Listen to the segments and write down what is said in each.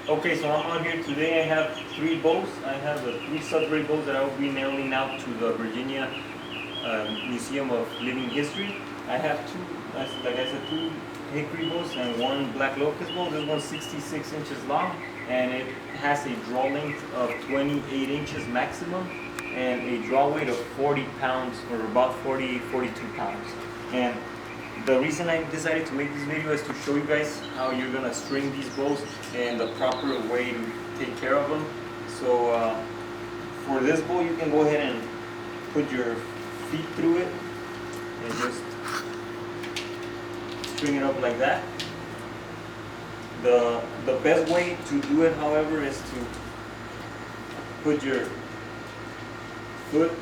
Okay, so I'm out here today. I have 3 bows. I have the 3 Sudbury bows that I will be mailing out to the Virginia Museum of Living History. I have like I said, 2 hickory bows and 1 black locust bow. This one's 66 inches long, and it has a draw length of 28 inches maximum, and a draw weight of 40 pounds, or about 42 pounds. And the reason I decided to make this video is to show you guys how you're gonna string these bows and the proper way to take care of them. So for this bow, you can go ahead and put your feet through it and just string it up like that. The best way to do it, however, is to put your foot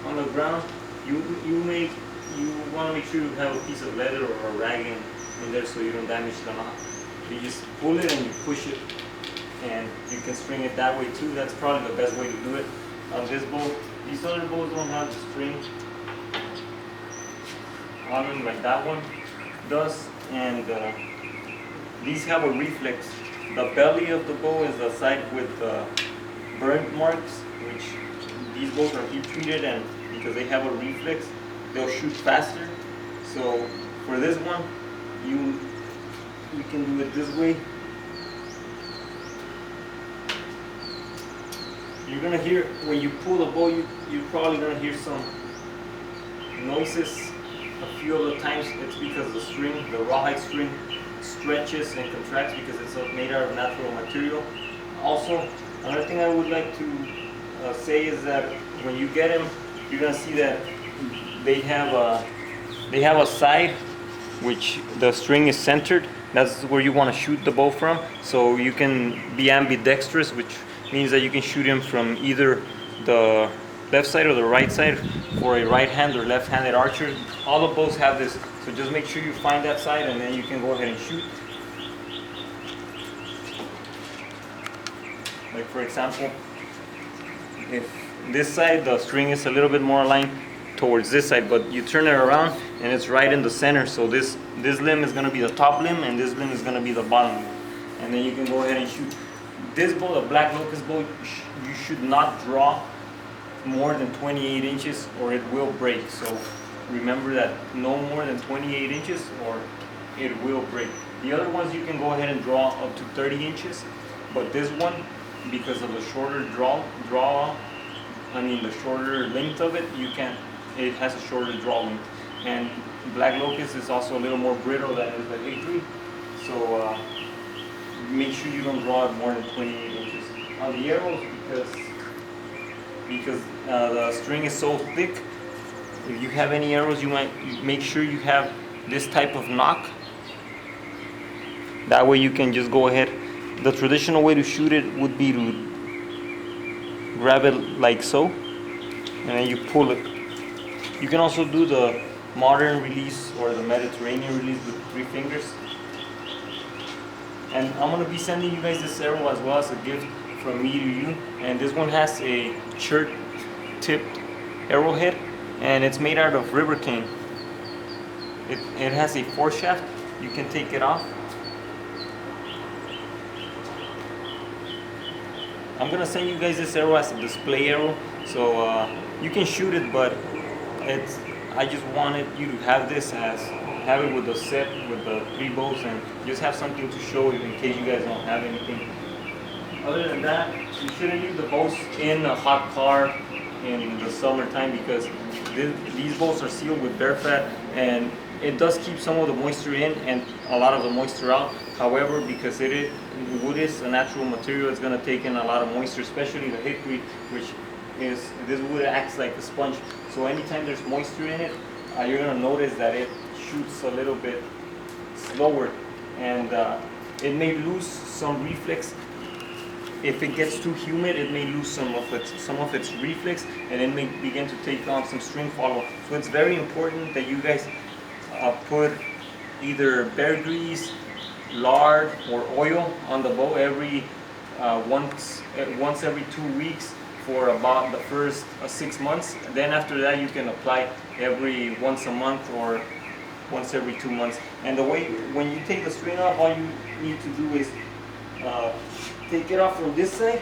on the ground. You want to make sure you have a piece of leather or a rag in there so you don't damage the knot. You just pull it and you push it, and you can string it that way too. That's probably the best way to do it on this bow. These other bows don't have the string on them like that one does, and these have a reflex. The belly of the bow is the side with burn marks, which these bows are heat treated, and because they have a reflex, they'll shoot faster. So for this one, you can do it this way. You're gonna hear, when you pull the bow, you're probably gonna hear some noises. A few of the times it's because the string, the rawhide string, stretches and contracts because it's made out of natural material. Also, another thing I would like to say is that when you get them, you're gonna see that they have a side which the string is centered. That's where you want to shoot the bow from. So you can be ambidextrous, which means that you can shoot him from either the left side or the right side for a right hand or left-handed archer. All the bows have this, so just make sure you find that side and then you can go ahead and shoot. Like for example, if this side the string is a little bit more aligned towards this side, but you turn it around and it's right in the center, so this limb is going to be the top limb and this limb is going to be the bottom limb, and then you can go ahead and shoot. This bow, the black locust bow, you should not draw more than 28 inches or it will break. So remember that, no more than 28 inches or it will break. The other ones you can go ahead and draw up to 30 inches, but this one, because of the shorter the shorter length of it, it has a shorter draw length. And black locust is also a little more brittle than is the hickory, so make sure you don't draw it more than 28 inches. On the arrows, because the string is so thick, if you have any arrows, you might make sure you have this type of knock. That way you can just go ahead. The traditional way to shoot it would be to grab it like so, and then you pull it. You can also do the modern release or the Mediterranean release with 3 fingers. And I'm going to be sending you guys this arrow as well as a gift from me to you. And this one has a chert-tipped arrowhead, and it's made out of river cane. It has a foreshaft. You can take it off. I'm going to send you guys this arrow as a display arrow, so you can shoot it, but I just wanted you to have it with the set with the 3 bows, and just have something to show you in case you guys don't have anything. Other than that, you shouldn't leave the bows in a hot car in the summertime, because these bows are sealed with bear fat, and it does keep some of the moisture in and a lot of the moisture out. However, because wood is a natural material, it's going to take in a lot of moisture, especially the hickory, which is, this wood acts like a sponge. So anytime there's moisture in it, you're going to notice that it shoots a little bit slower, and it may lose some reflex. If it gets too humid, it may lose some of its reflex, and it may begin to take on some string follow. So it's very important that you guys put either bear grease, lard, or oil on the bow once every 2 weeks for about the first 6 months. Then after that, you can apply every once a month or once every 2 months. And the way, when you take the string off, all you need to do is take it off from this side,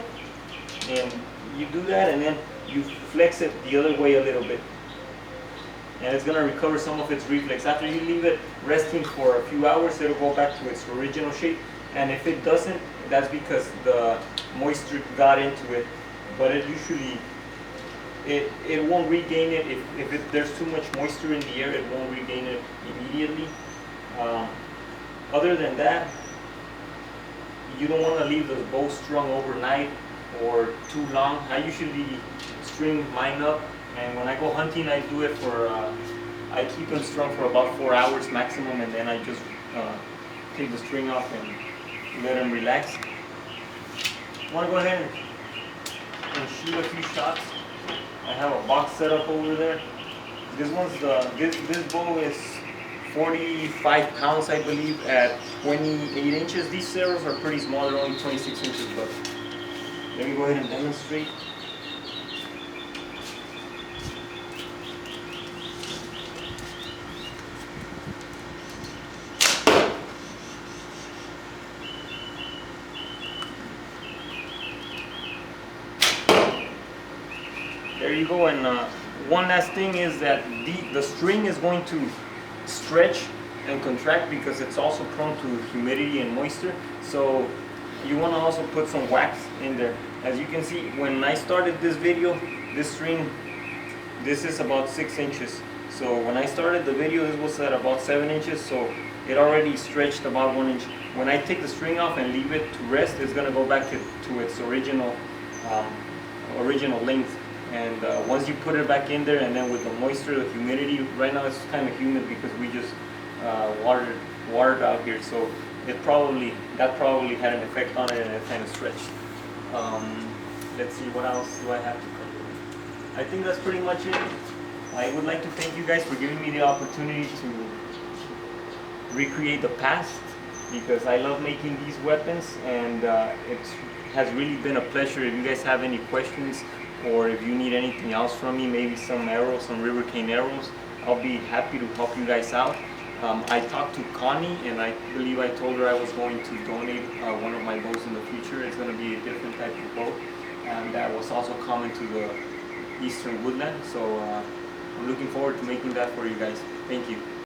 and you do that, and then you flex it the other way a little bit, and it's gonna recover some of its reflex. After you leave it resting for a few hours, it'll go back to its original shape, and if it doesn't, that's because the moisture got into it, but it usually it won't regain it. If there's too much moisture in the air, it won't regain it immediately. Other than that, you don't want to leave the bow strung overnight or too long. I usually string mine up, and when I go hunting, I do it for I keep them strung for about 4 hours maximum, and then I just take the string off and let them relax. I want to go ahead and shoot a few shots. I have a box set up over there. This one's this bow is 45 pounds, I believe, at 28 inches. These arrows are pretty small, they're only 26 inches, but let me go ahead and demonstrate. There you go. And one last thing is that the string is going to stretch and contract because it's also prone to humidity and moisture. So you want to also put some wax in there. As you can see, when I started this video, this string, this is about 6 inches. So when I started the video, this was at about 7 inches. So it already stretched about 1 inch. When I take the string off and leave it to rest, it's going to go back to its original length. And once you put it back in there, and then with the moisture, the humidity, right now it's kind of humid because we just watered out here, so that probably had an effect on it, and it kind of stretched. Let's see, what else do I have to cover? I think that's pretty much it. I would like to thank you guys for giving me the opportunity to recreate the past, because I love making these weapons, and it has really been a pleasure. If you guys have any questions, or if you need anything else from me, maybe some arrows, some river cane arrows, I'll be happy to help you guys out. I talked to Connie, and I believe I told her I was going to donate one of my bows in the future. It's going to be a different type of bow, and that was also common to the eastern woodland. So I'm looking forward to making that for you guys. Thank you.